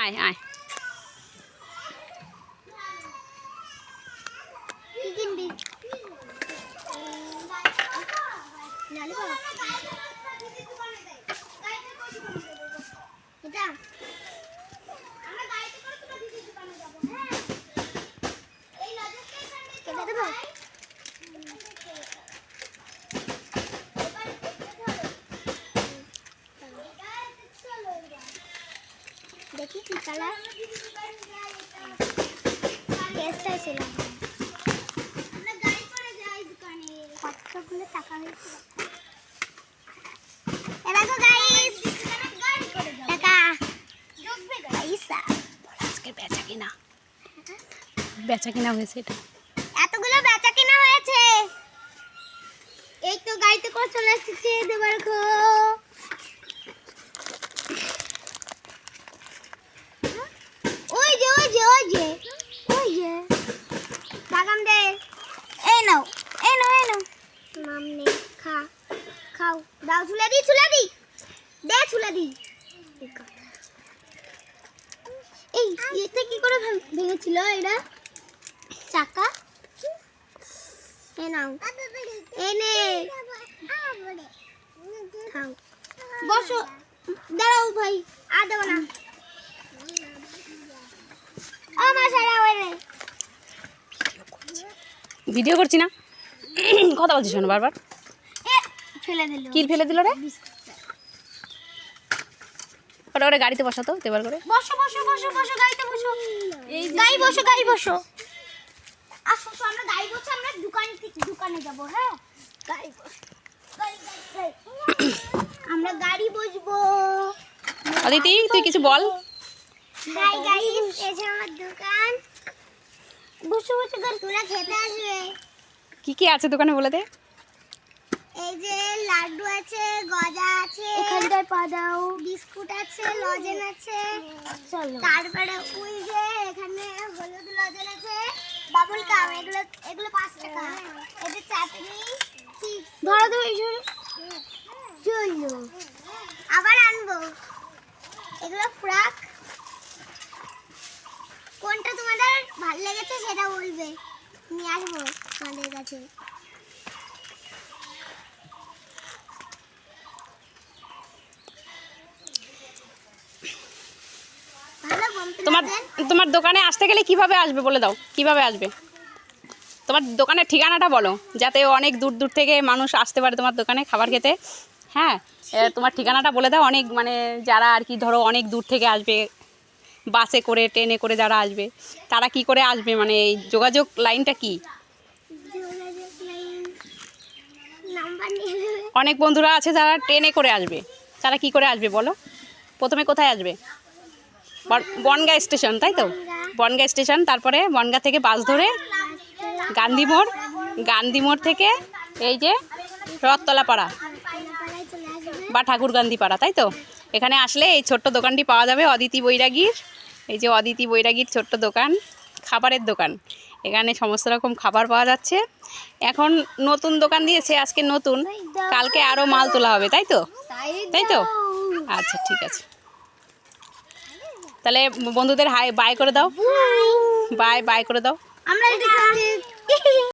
আয় আয় দেখি কি কালার টেস্টটা ছিল আমরা গাড়ি করে যাই দোকানে কতগুলো টাকা হয়েছে এ দেখো গাইস গাড়ি করে যাও টাকা ঢুকবে গাইস আজকে বেচা কিনা হয়েছে এটা এতগুলো বেচা কেনা হয়েছে এই তো গাড়িতে করে চলে এসেছে দেবার গো ওই যে বাগান দে এই নাও নাম নে খাও দাও ছুলে দি দে ছুলে দি এই এটা কি করে ভেঙেছিল এরা চাকা এই নাও এই নে খাও বসো দাঁড়াও ভাই আর দেবো না ভিডিও করছি না কথা বলছিস শোনো বারবার ফেলে দিল কি ফেলে দিল রে ওটা ওরে গাড়িতে বসাতো তেবার করে বসো গাড়িতে বসো এই গাড়ি বসো আসো তো আমরা গাড়ি বসে আমরা দোকানে যাব হ্যাঁ গাড়ি আমরা গাড়ি বসবো অদিতি তুই কিছু বল হাই গাইস এই যে আমার দোকান বসো গাড়ি তোরা খেতে আসবে কি আছে দোকানে বলে দে এই যে লাড্ডু আছে গজা আছে এখানটায় পা দাও বিস্কুট আছে লজেন আছে চলো তারপরে ওই যে এখানে হলুদ লজেন আছে বাবুল কাম এগুলো 5 টাকা এই যে চাটনি চিপস ধরো চলো আবার আনবো এগুলো ফ্রাক কোনটা তোমাদের ভালো লেগেছে সেটা বলবে নিয়ে আসবো তোমাদের কাছে তোমার দোকানে আসতে গেলে কিভাবে আসবে বলে দাও কিভাবে আসবে তোমার দোকানের ঠিকানাটা বলো যাতে অনেক দূর থেকে মানুষ আসতে পারে তোমার দোকানে খাবার খেতে হ্যাঁ তোমার ঠিকানাটা বলে দাও অনেক মানে যারা আর কি ধরো অনেক দূর থেকে আসবে বাসে করে ট্রেনে করে যারা আসবে তারা কি করে আসবে মানে এই যোগাযোগ লাইনটা কি অনেক বন্ধুরা আছে যারা ট্রেনে করে আসবে তারা কি করে আসবে বলো প্রথমে কোথায় আসবে বনগাঁ স্টেশন তাই তো বনগাঁ স্টেশন তারপরে বনগাঁ থেকে বাস ধরে গান্ধী মোড় থেকে এই যে রথতলা পাড়া বা ঠাকুরগান্ধী পাড়া তাই তো এখানে আসলে এই ছোট্ট দোকানটি পাওয়া যাবে অদিতি বৈরাগীর এই যে অদিতি বৈরাগীর ছোট্ট দোকান খাবারের দোকান এখানে সমস্ত রকম খাবার পাওয়া যাচ্ছে এখন নতুন দোকান দিয়েছে আজকে নতুন কালকে আরও মাল তোলা হবে তাই তো আচ্ছা ঠিক আছে তাহলে বন্ধুদের বাই করে দাও বাই করে দাও আমরা